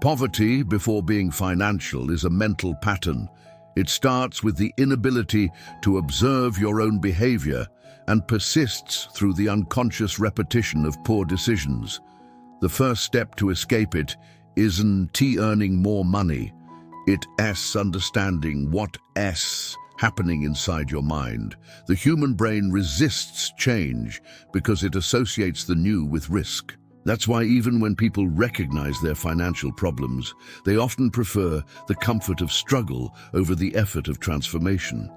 Poverty, before being financial, is a mental pattern. It starts with the inability to observe your own behavior and persists through the unconscious repetition of poor decisions. The first step to escape it isn't earning more money. It's understanding what's happening inside your mind. The human brain resists change because it associates the new with risk. That's why even when people recognize their financial problems, they often prefer the comfort of struggle over the effort of transformation.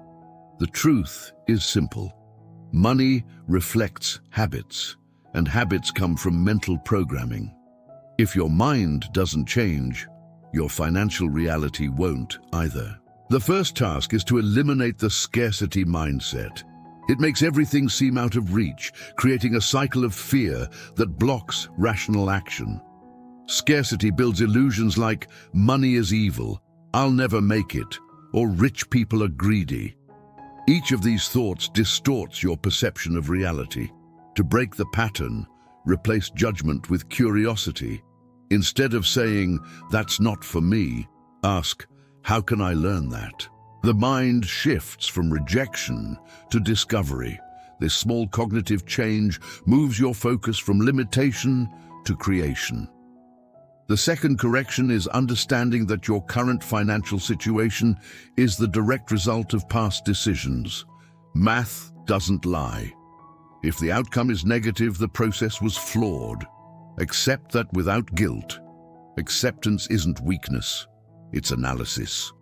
The truth is simple. Money reflects habits, and habits come from mental programming. If your mind doesn't change, your financial reality won't either. The first task is to eliminate the scarcity mindset. It makes everything seem out of reach, creating a cycle of fear that blocks rational action. Scarcity builds illusions like money is evil, I'll never make it, or rich people are greedy. Each of these thoughts distorts your perception of reality. To break the pattern, replace judgment with curiosity. Instead of saying, "That's not for me," ask, "How can I learn that?" The mind shifts from rejection to discovery. This small cognitive change moves your focus from limitation to creation. The second correction is understanding that your current financial situation is the direct result of past decisions. Math doesn't lie. If the outcome is negative, the process was flawed. Accept that without guilt. Acceptance isn't weakness, it's analysis.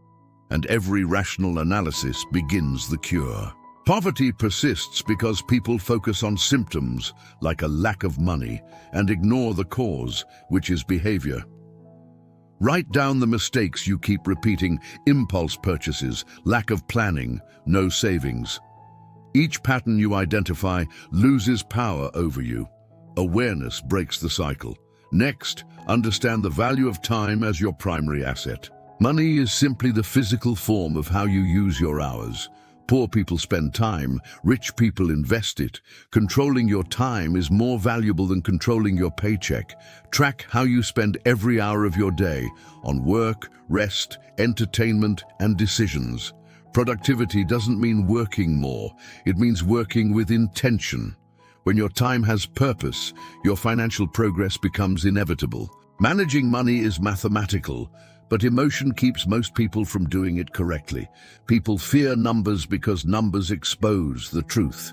And every rational analysis begins the cure. Poverty persists because people focus on symptoms, like a lack of money, and ignore the cause, which is behavior. Write down the mistakes you keep repeating: impulse purchases, lack of planning, no savings. Each pattern you identify loses power over you. Awareness breaks the cycle. Next, understand the value of time as your primary asset. Money is simply the physical form of how you use your hours. Poor people spend time, rich people invest it. Controlling your time is more valuable than controlling your paycheck. Track how you spend every hour of your day on work, rest, entertainment, and decisions. Productivity doesn't mean working more, it means working with intention. When your time has purpose, your financial progress becomes inevitable. Managing money is mathematical, but emotion keeps most people from doing it correctly. People fear numbers because numbers expose the truth.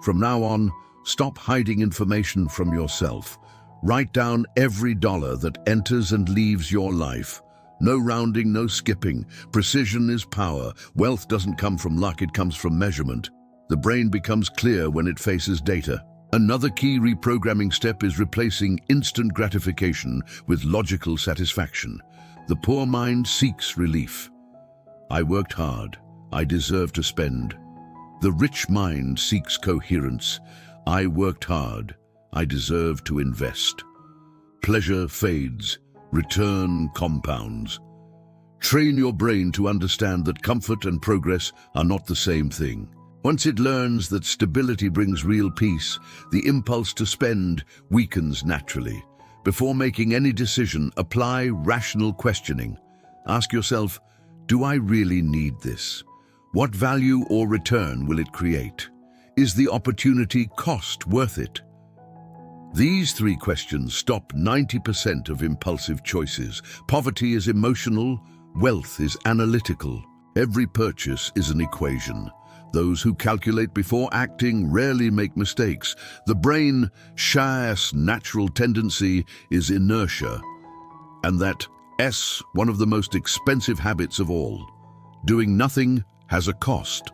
From now on, stop hiding information from yourself. Write down every dollar that enters and leaves your life. No rounding, no skipping. Precision is power. Wealth doesn't come from luck, it comes from measurement. The brain becomes clear when it faces data. Another key reprogramming step is replacing instant gratification with logical satisfaction. The poor mind seeks relief. I worked hard. I deserve to spend. The rich mind seeks coherence. I worked hard. I deserve to invest. Pleasure fades. Return compounds. Train your brain to understand that comfort and progress are not the same thing. Once it learns that stability brings real peace, the impulse to spend weakens naturally. Before making any decision, apply rational questioning. Ask yourself, do I really need this? What value or return will it create? Is the opportunity cost worth it? These three questions stop 90% of impulsive choices. Poverty is emotional, wealth is analytical. Every purchase is an equation. Those who calculate before acting rarely make mistakes. The brain's natural tendency is inertia, and that's one of the most expensive habits of all. Doing nothing has a cost.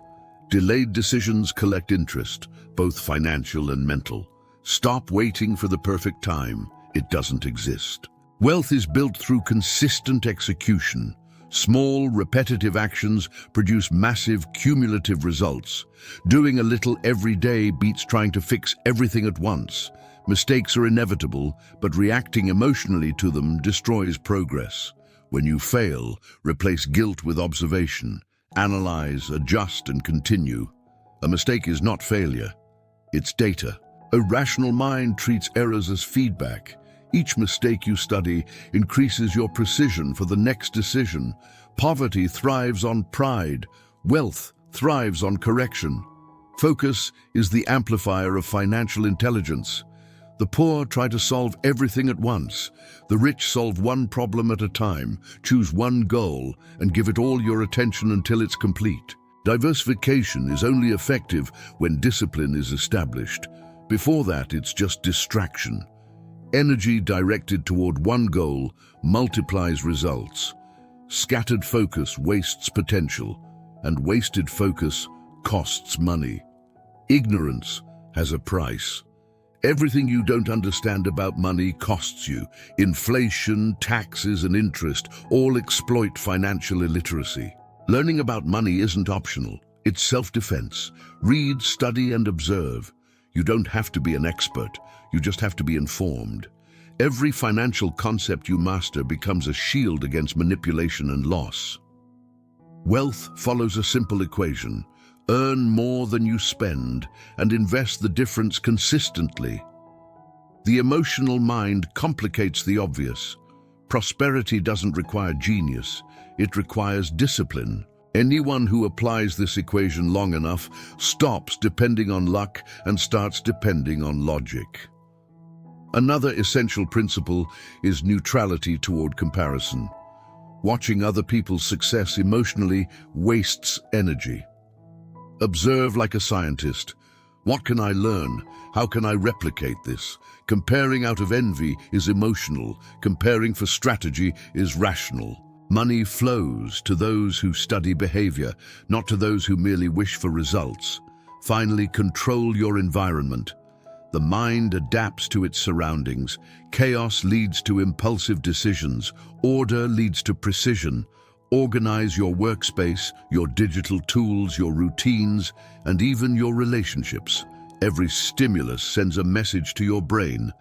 Delayed decisions collect interest, both financial and mental. Stop waiting for the perfect time. It doesn't exist. Wealth is built through consistent execution. Small, repetitive actions produce massive, cumulative results. Doing a little every day beats trying to fix everything at once. Mistakes are inevitable, but reacting emotionally to them destroys progress. When you fail, replace guilt with observation. Analyze, adjust, and continue. A mistake is not failure. It's data. A rational mind treats errors as feedback. Each mistake you study increases your precision for the next decision. Poverty thrives on pride. Wealth thrives on correction. Focus is the amplifier of financial intelligence. The poor try to solve everything at once. The rich solve one problem at a time, choose one goal, and give it all your attention until it's complete. Diversification is only effective when discipline is established. Before that, it's just distraction. Energy directed toward one goal multiplies results. Scattered focus wastes potential, and wasted focus costs money. Ignorance has a price. Everything you don't understand about money costs you. Inflation, taxes, and interest all exploit financial illiteracy. Learning about money isn't optional. It's self-defense. Read, study, and observe. You don't have to be an expert. You just have to be informed. Every financial concept you master becomes a shield against manipulation and loss. Wealth follows a simple equation. Earn more than you spend and invest the difference consistently. The emotional mind complicates the obvious. Prosperity doesn't require genius. It requires discipline. Anyone who applies this equation long enough stops depending on luck and starts depending on logic. Another essential principle is neutrality toward comparison. Watching other people's success emotionally wastes energy. Observe like a scientist. What can I learn? How can I replicate this? Comparing out of envy is emotional. Comparing for strategy is rational. Money flows to those who study behavior, not to those who merely wish for results. Finally, control your environment. The mind adapts to its surroundings. Chaos leads to impulsive decisions. Order leads to precision. Organize your workspace, your digital tools, your routines, and even your relationships. Every stimulus sends a message to your brain,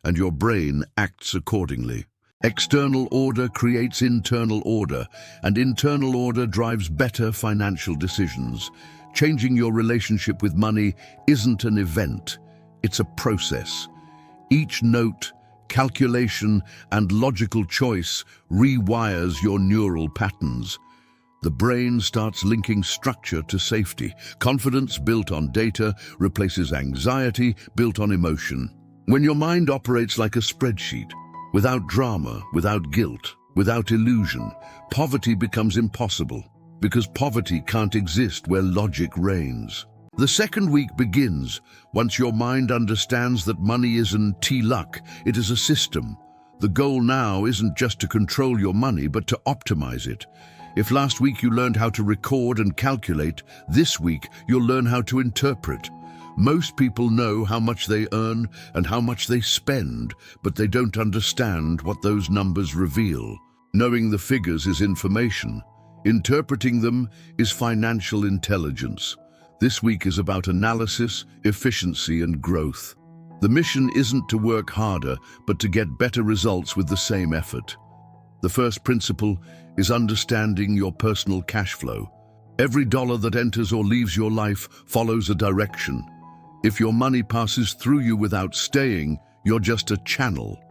and your brain acts accordingly. External order creates internal order, and internal order drives better financial decisions. Changing your relationship with money isn't an event, it's a process. Each note, calculation, and logical choice rewires your neural patterns. The brain starts linking structure to safety. Confidence built on data replaces anxiety built on emotion. When your mind operates like a spreadsheet, without drama, without guilt, without illusion, poverty becomes impossible, because poverty can't exist where logic reigns. The second week begins once your mind understands that money isn't luck, it is a system. The goal now isn't just to control your money, but to optimize it. If last week you learned how to record and calculate, this week you'll learn how to interpret. Most people know how much they earn and how much they spend, but they don't understand what those numbers reveal. Knowing the figures is information. Interpreting them is financial intelligence. This week is about analysis, efficiency, and growth. The mission isn't to work harder, but to get better results with the same effort. The first principle is understanding your personal cash flow. Every dollar that enters or leaves your life follows a direction. If your money passes through you without staying, you're just a channel,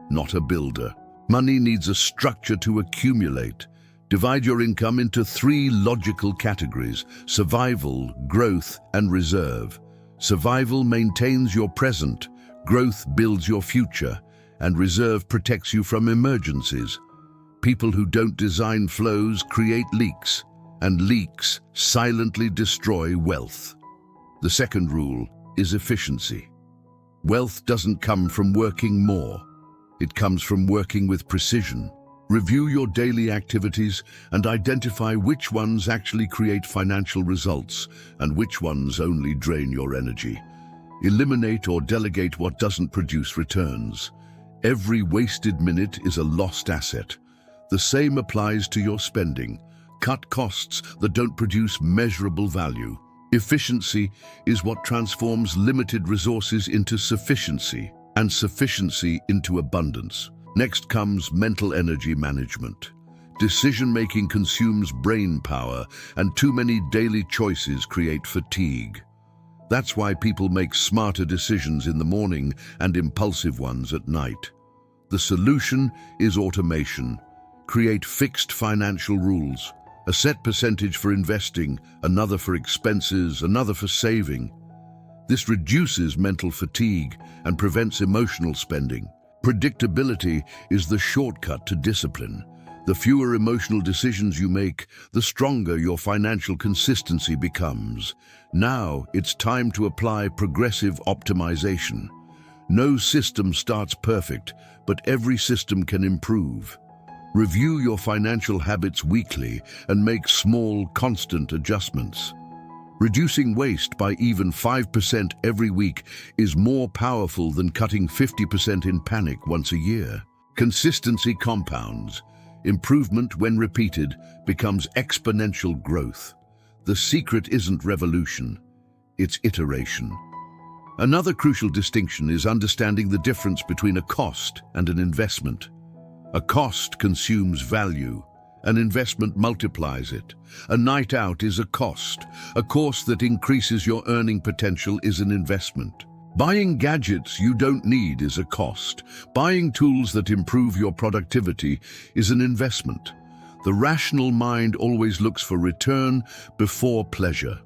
not a builder. Money needs a structure to accumulate. Divide your income into 3 logical categories: survival, growth, and reserve. Survival maintains your present, growth builds your future, and reserve protects you from emergencies. People who don't design flows create leaks, and leaks silently destroy wealth. The second rule is efficiency. Wealth doesn't come from working more. It comes from working with precision. Review your daily activities and identify which ones actually create financial results and which ones only drain your energy. Eliminate or delegate what doesn't produce returns. Every wasted minute is a lost asset. The same applies to your spending. Cut costs that don't produce measurable value. Efficiency is what transforms limited resources into sufficiency, and sufficiency into abundance. Next comes mental energy management. Decision-making consumes brain power, and too many daily choices create fatigue. That's why people make smarter decisions in the morning and impulsive ones at night. The solution is automation. Create fixed financial rules. A set percentage for investing, another for expenses, another for saving. This reduces mental fatigue and prevents emotional spending. Predictability is the shortcut to discipline. The fewer emotional decisions you make, the stronger your financial consistency becomes. Now it's time to apply progressive optimization. No system starts perfect, but every system can improve. Review your financial habits weekly and make small, constant adjustments. Reducing waste by even 5% every week is more powerful than cutting 50% in panic once a year. Consistency compounds. Improvement, when repeated, becomes exponential growth. The secret isn't revolution, it's iteration. Another crucial distinction is understanding the difference between a cost and an investment. A cost consumes value. An investment multiplies it. A night out is a cost. A course that increases your earning potential is an investment. Buying gadgets you don't need is a cost. Buying tools that improve your productivity is an investment. The rational mind always looks for return before pleasure.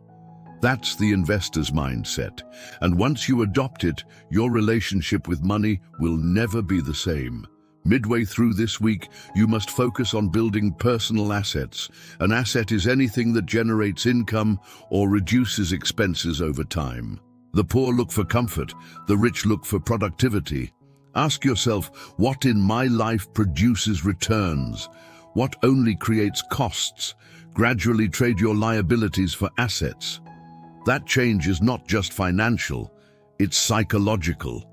That's the investor's mindset. And once you adopt it, your relationship with money will never be the same. Midway through this week, you must focus on building personal assets. An asset is anything that generates income or reduces expenses over time. The poor look for comfort, the rich look for productivity. Ask yourself, what in my life produces returns? What only creates costs? Gradually trade your liabilities for assets. That change is not just financial, it's psychological.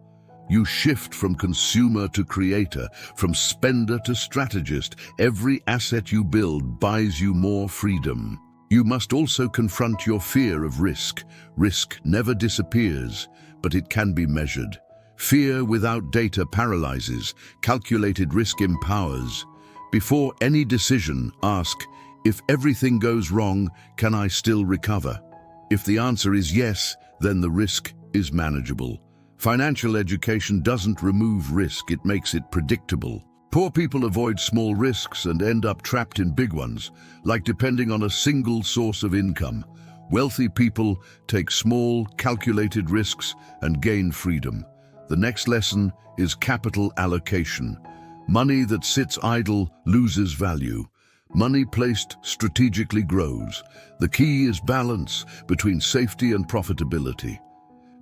You shift from consumer to creator, from spender to strategist. Every asset you build buys you more freedom. You must also confront your fear of risk. Risk never disappears, but it can be measured. Fear without data paralyzes. Calculated risk empowers. Before any decision, ask, if everything goes wrong, can I still recover? If the answer is yes, then the risk is manageable. Financial education doesn't remove risk, it makes it predictable. Poor people avoid small risks and end up trapped in big ones, like depending on a single source of income. Wealthy people take small, calculated risks and gain freedom. The next lesson is capital allocation. Money that sits idle loses value. Money placed strategically grows. The key is balance between safety and profitability.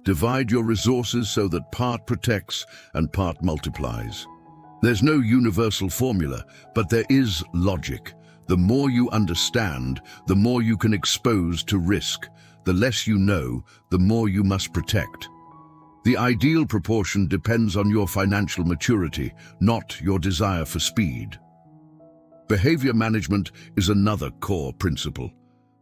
Divide your resources so that part protects and part multiplies. There's no universal formula, but there is logic. The more you understand, the more you can expose to risk. The less you know, the more you must protect. The ideal proportion depends on your financial maturity, not your desire for speed. Behavior management is another core principle.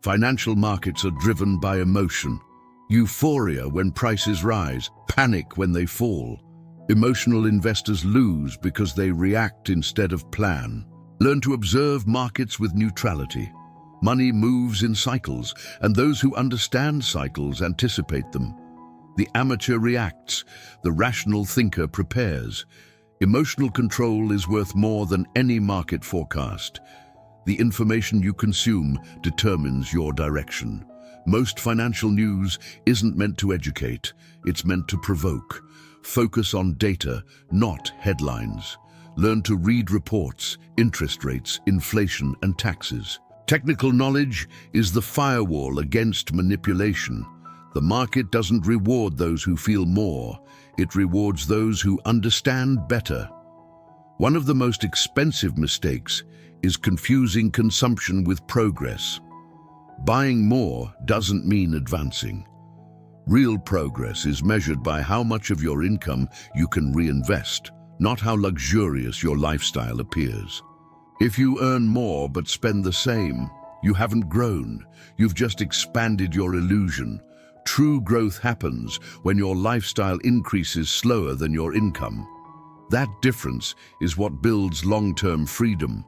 Financial markets are driven by emotion. Euphoria when prices rise, panic when they fall. Emotional investors lose because they react instead of plan. Learn to observe markets with neutrality. Money moves in cycles, and those who understand cycles anticipate them. The amateur reacts, the rational thinker prepares. Emotional control is worth more than any market forecast. The information you consume determines your direction. Most financial news isn't meant to educate, it's meant to provoke. Focus on data, not headlines. Learn to read reports, interest rates, inflation, and taxes. Technical knowledge is the firewall against manipulation. The market doesn't reward those who feel more, it rewards those who understand better. One of the most expensive mistakes is confusing consumption with progress. Buying more doesn't mean advancing. Real progress is measured by how much of your income you can reinvest, not how luxurious your lifestyle appears. If you earn more but spend the same, you haven't grown, you've just expanded your illusion. True growth happens when your lifestyle increases slower than your income. That difference is what builds long-term freedom.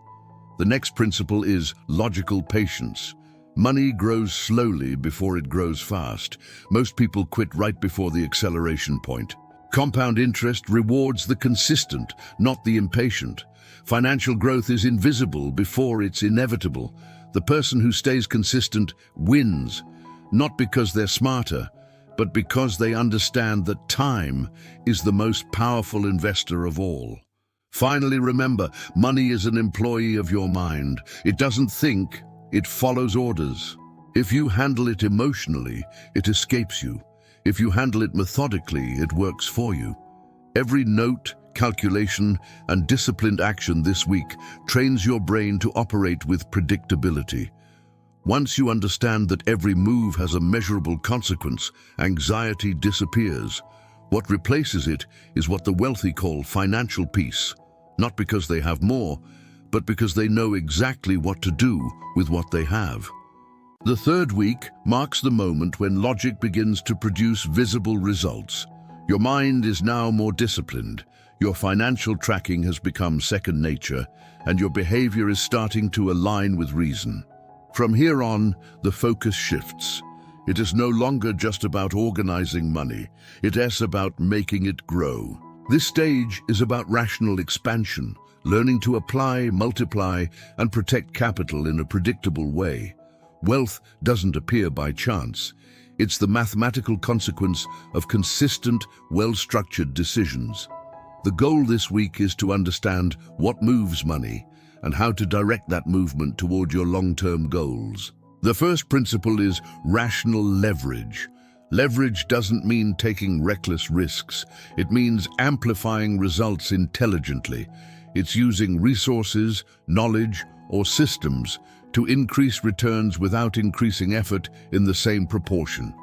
The next principle is logical patience. Money grows slowly before it grows fast. Most people quit right before the acceleration point. Compound interest rewards the consistent, not the impatient. Financial growth is invisible before it's inevitable. The person who stays consistent wins, not because they're smarter, but because they understand that time is the most powerful investor of all. Finally, remember, money is an employee of your mind. It doesn't think, it follows orders. If you handle it emotionally, it escapes you. If you handle it methodically, it works for you. Every note, calculation, and disciplined action this week trains your brain to operate with predictability. Once you understand that every move has a measurable consequence, anxiety disappears. What replaces it is what the wealthy call financial peace, not because they have more, but because they know exactly what to do with what they have. The third week marks the moment when logic begins to produce visible results. Your mind is now more disciplined, your financial tracking has become second nature, and your behavior is starting to align with reason. From here on, the focus shifts. It is no longer just about organizing money, it is about making it grow. This stage is about rational expansion, learning to apply, multiply, and protect capital in a predictable way. Wealth doesn't appear by chance. It's the mathematical consequence of consistent, well-structured decisions. The goal this week is to understand what moves money and how to direct that movement toward your long-term goals. The first principle is rational leverage. Leverage doesn't mean taking reckless risks. It means amplifying results intelligently. It's using resources, knowledge, or systems to increase returns without increasing effort in the same proportion.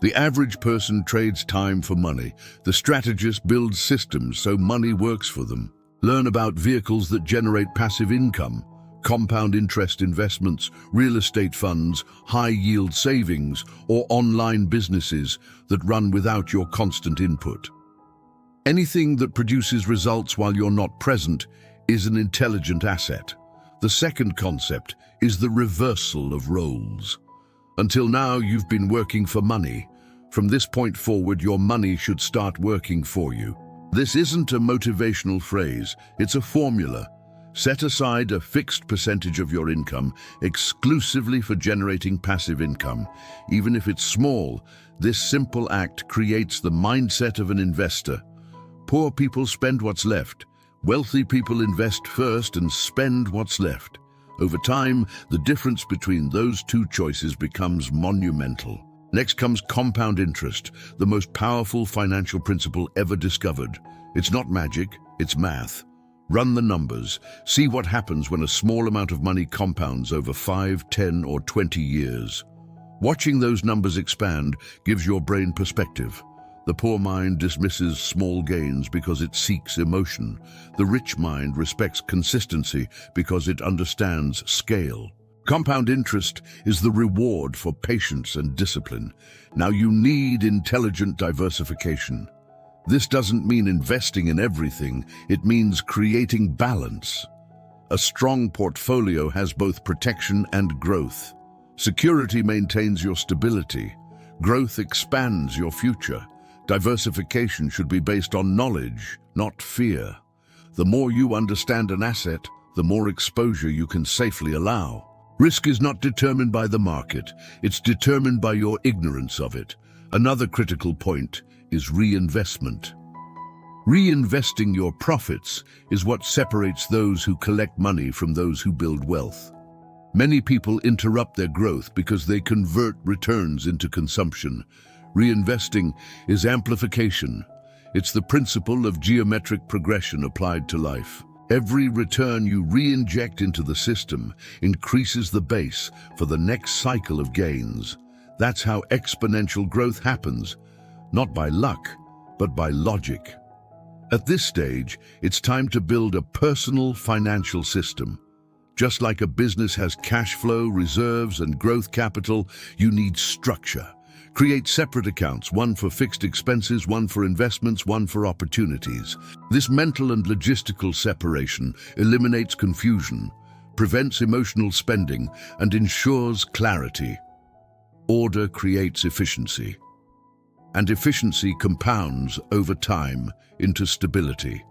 The average person trades time for money. The strategist builds systems so money works for them. Learn about vehicles that generate passive income, compound interest investments, real estate funds, high-yield savings, or online businesses that run without your constant input. Anything that produces results while you're not present is an intelligent asset. The second concept is the reversal of roles. Until now, you've been working for money. From this point forward, your money should start working for you. This isn't a motivational phrase, it's a formula. Set aside a fixed percentage of your income exclusively for generating passive income. Even if it's small, this simple act creates the mindset of an investor. Poor people spend what's left. Wealthy people invest first and spend what's left. Over time, the difference between those two choices becomes monumental. Next comes compound interest, the most powerful financial principle ever discovered. It's not magic, it's math. Run the numbers. See what happens when a small amount of money compounds over 5, 10, or 20 years. Watching those numbers expand gives your brain perspective. The poor mind dismisses small gains because it seeks emotion. The rich mind respects consistency because it understands scale. Compound interest is the reward for patience and discipline. Now you need intelligent diversification. This doesn't mean investing in everything, it means creating balance. A strong portfolio has both protection and growth. Security maintains your stability. Growth expands your future. Diversification should be based on knowledge, not fear. The more you understand an asset, the more exposure you can safely allow. Risk is not determined by the market, it's determined by your ignorance of it. Another critical point is reinvestment. Reinvesting your profits is what separates those who collect money from those who build wealth. Many people interrupt their growth because they convert returns into consumption. Reinvesting is amplification. It's the principle of geometric progression applied to life. Every return you re-inject into the system increases the base for the next cycle of gains. That's how exponential growth happens, not by luck, but by logic. At this stage, it's time to build a personal financial system. Just like a business has cash flow, reserves, and growth capital, you need structure. Create separate accounts, one for fixed expenses, one for investments, one for opportunities. This mental and logistical separation eliminates confusion, prevents emotional spending, and ensures clarity. Order creates efficiency. and efficiency compounds over time into stability.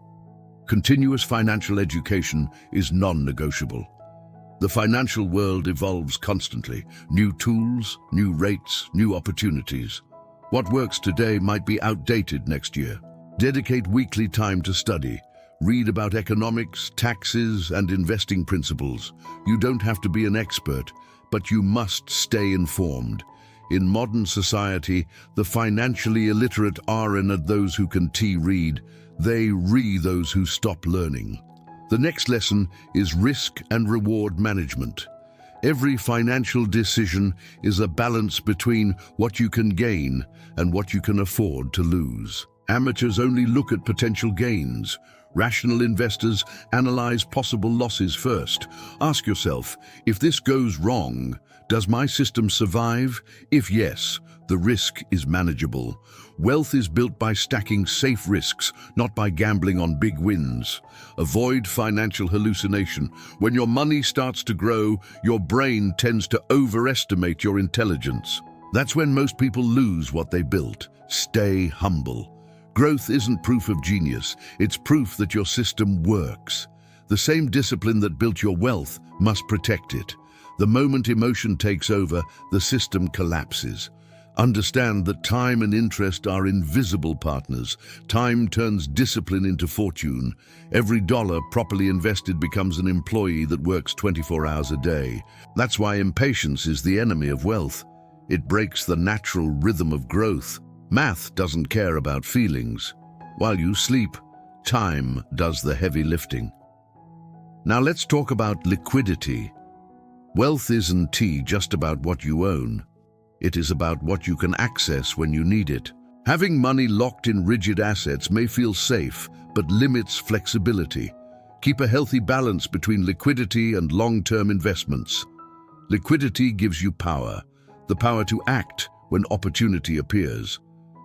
Continuous financial education is non-negotiable. The financial world evolves constantly. New tools, new rates, new opportunities. What works today might be outdated next year. Dedicate weekly time to study. Read about economics, taxes, and investing principles. You don't have to be an expert, but you must stay informed. In modern society, the financially illiterate are and those who can read. They those who stop learning. The next lesson is risk and reward management. Every financial decision is a balance between what you can gain and what you can afford to lose. Amateurs only look at potential gains. Rational investors analyze possible losses first. Ask yourself, if this goes wrong, does my system survive? If yes, the risk is manageable. Wealth is built by stacking safe risks, not by gambling on big wins. Avoid financial hallucination. When your money starts to grow, your brain tends to overestimate your intelligence. That's when most people lose what they built. Stay humble. Growth isn't proof of genius, it's proof that your system works. The same discipline that built your wealth must protect it. The moment emotion takes over, the system collapses. Understand that time and interest are invisible partners. Time turns discipline into fortune. Every dollar properly invested becomes an employee that works 24 hours a day. That's why impatience is the enemy of wealth. It breaks the natural rhythm of growth. Math doesn't care about feelings. While you sleep, time does the heavy lifting. Now let's talk about liquidity. Wealth isn't just about what you own. It is about what you can access when you need it. Having money locked in rigid assets may feel safe, but limits flexibility. Keep a healthy balance between liquidity and long-term investments. Liquidity gives you power, the power to act when opportunity appears.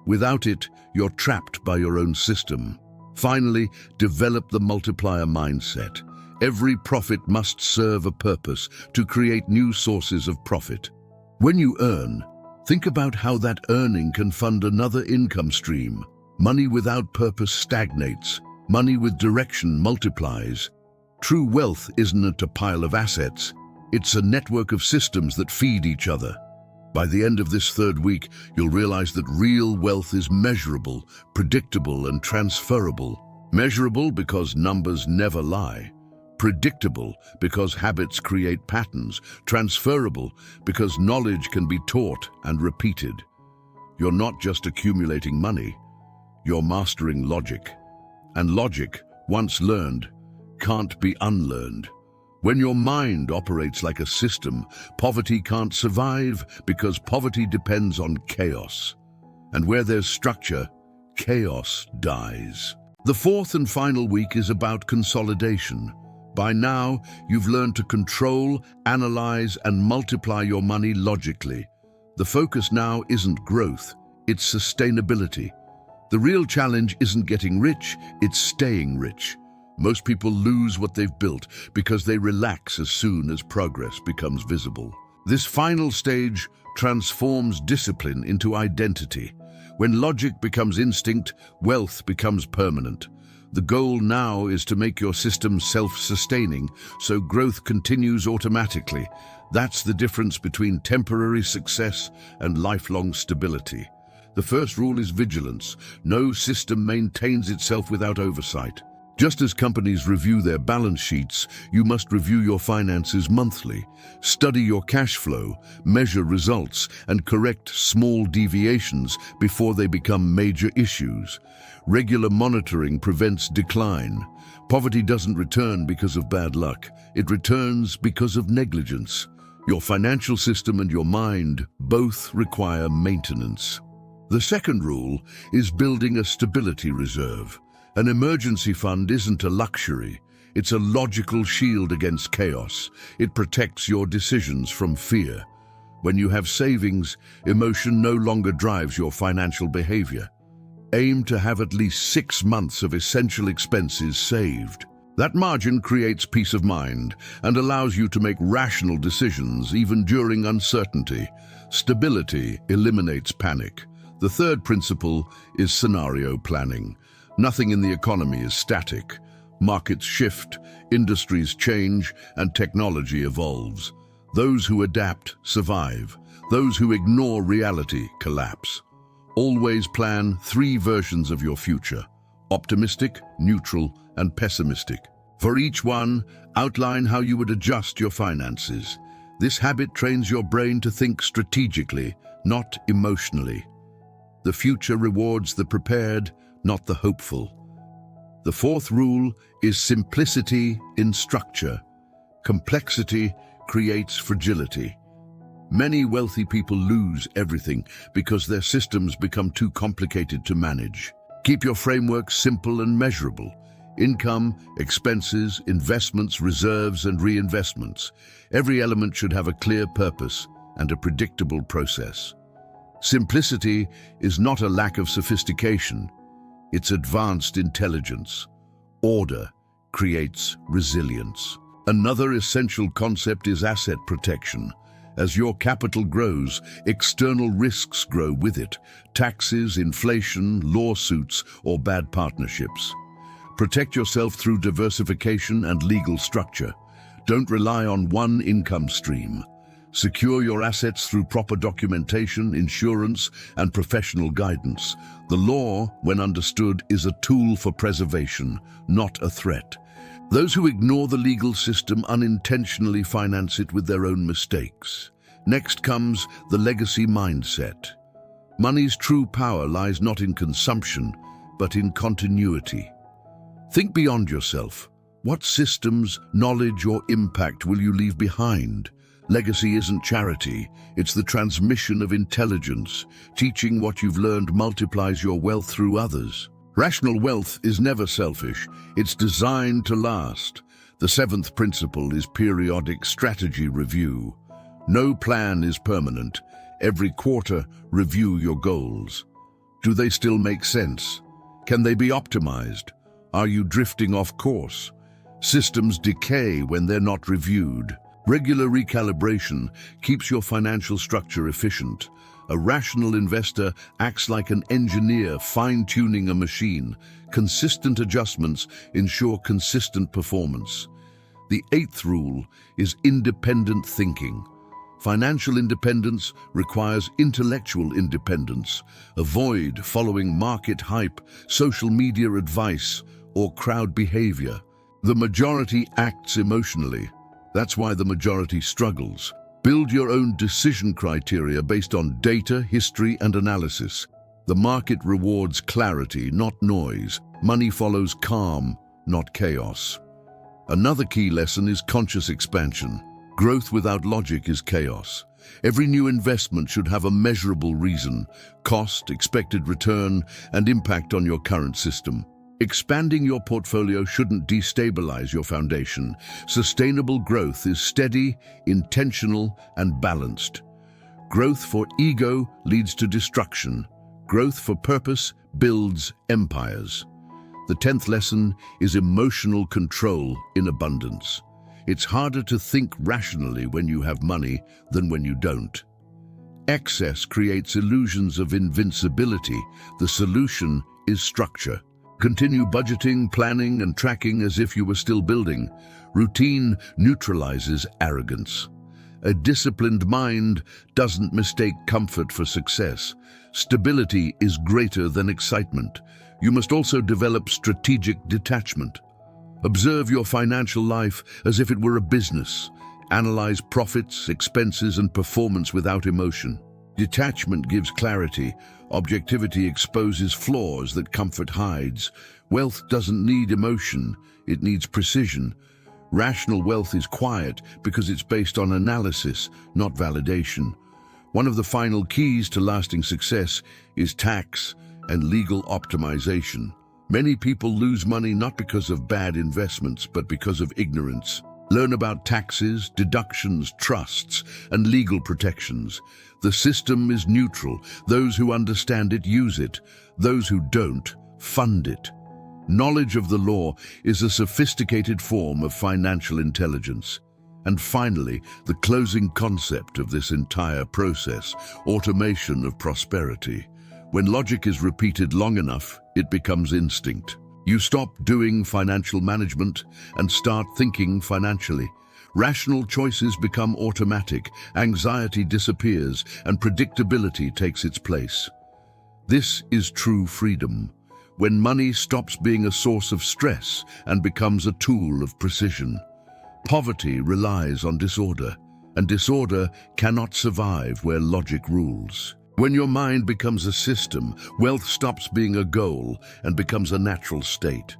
Without it, you're trapped by your own system. Finally, develop the multiplier mindset. Every profit must serve a purpose to create new sources of profit. When you earn, think about how that earning can fund another income stream. Money without purpose stagnates. Money with direction multiplies. True wealth isn't a pile of assets. It's a network of systems that feed each other. By the end of this third week, you'll realize that real wealth is measurable, predictable, and transferable. Measurable because numbers never lie. Predictable because habits create patterns. Transferable because knowledge can be taught and repeated. You're not just accumulating money, you're mastering logic. And logic, once learned, can't be unlearned. When your mind operates like a system, poverty can't survive because poverty depends on chaos. And where there's structure, chaos dies. The fourth and final week is about consolidation. By now, you've learned to control, analyze, and multiply your money logically. The focus now isn't growth, it's sustainability. The real challenge isn't getting rich, it's staying rich. Most people lose what they've built because they relax as soon as progress becomes visible. This final stage transforms discipline into identity. When logic becomes instinct, wealth becomes permanent. The goal now is to make your system self-sustaining, so growth continues automatically. That's the difference between temporary success and lifelong stability. The first rule is vigilance. No system maintains itself without oversight. Just as companies review their balance sheets, you must review your finances monthly. Study your cash flow, measure results, and correct small deviations before they become major issues. Regular monitoring prevents decline. Poverty doesn't return because of bad luck. It returns because of negligence. Your financial system and your mind both require maintenance. The second rule is building a stability reserve. An emergency fund isn't a luxury. It's a logical shield against chaos. It protects your decisions from fear. When you have savings, emotion no longer drives your financial behavior. Aim to have at least 6 months of essential expenses saved. That margin creates peace of mind and allows you to make rational decisions even during uncertainty. Stability eliminates panic. The third principle is scenario planning. Nothing in the economy is static. Markets shift, industries change, and technology evolves. Those who adapt survive. Those who ignore reality collapse. Always plan 3 versions of your future: optimistic, neutral, and pessimistic. For each one, outline how you would adjust your finances. This habit trains your brain to think strategically, not emotionally. The future rewards the prepared, not the hopeful. The fourth rule is simplicity in structure. Complexity creates fragility. Many wealthy people lose everything because their systems become too complicated to manage. Keep your framework simple and measurable. Income, expenses, investments, reserves, and reinvestments. Every element should have a clear purpose and a predictable process. Simplicity is not a lack of sophistication. It's advanced intelligence. Order creates resilience. Another essential concept is asset protection. As your capital grows, external risks grow with it: taxes, inflation, lawsuits, or bad partnerships. Protect yourself through diversification and legal structure. Don't rely on one income stream. Secure your assets through proper documentation, insurance, and professional guidance. The law, when understood, is a tool for preservation, not a threat. Those who ignore the legal system unintentionally finance it with their own mistakes. Next comes the legacy mindset. Money's true power lies not in consumption, but in continuity. Think beyond yourself. What systems, knowledge, or impact will you leave behind? Legacy isn't charity, it's the transmission of intelligence. Teaching what you've learned multiplies your wealth through others. Rational wealth is never selfish, it's designed to last. The seventh principle is periodic strategy review. No plan is permanent. Every quarter, review your goals. Do they still make sense? Can they be optimized? Are you drifting off course? Systems decay when they're not reviewed. Regular recalibration keeps your financial structure efficient. A rational investor acts like an engineer fine-tuning a machine. Consistent adjustments ensure consistent performance. The eighth rule is independent thinking. Financial independence requires intellectual independence. Avoid following market hype, social media advice, or crowd behavior. The majority acts emotionally. That's why the majority struggles. Build your own decision criteria based on data, history, and analysis. The market rewards clarity, not noise. Money follows calm, not chaos. Another key lesson is conscious expansion. Growth without logic is chaos. Every new investment should have a measurable reason: cost, expected return, and impact on your current system. Expanding your portfolio shouldn't destabilize your foundation. Sustainable growth is steady, intentional, and balanced. Growth for ego leads to destruction. Growth for purpose builds empires. The 10th lesson is emotional control in abundance. It's harder to think rationally when you have money than when you don't. Excess creates illusions of invincibility. The solution is structure. Continue budgeting, planning, and tracking as if you were still building. Routine neutralizes arrogance. A disciplined mind doesn't mistake comfort for success. Stability is greater than excitement. You must also develop strategic detachment. Observe your financial life as if it were a business. Analyze profits, expenses, and performance without emotion. Detachment gives clarity. Objectivity exposes flaws that comfort hides. Wealth doesn't need emotion, it needs precision. Rational wealth is quiet because it's based on analysis, not validation. One of the final keys to lasting success is tax and legal optimization. Many people lose money not because of bad investments, but because of ignorance. Learn about taxes, deductions, trusts, and legal protections. The system is neutral. Those who understand it use it. Those who don't, fund it. Knowledge of the law is a sophisticated form of financial intelligence. And finally, the closing concept of this entire process: automation of prosperity. When logic is repeated long enough, it becomes instinct. You stop doing financial management and start thinking financially. Rational choices become automatic, anxiety disappears, and predictability takes its place. This is true freedom, when money stops being a source of stress and becomes a tool of precision. Poverty relies on disorder, and disorder cannot survive where logic rules. When your mind becomes a system, wealth stops being a goal and becomes a natural state.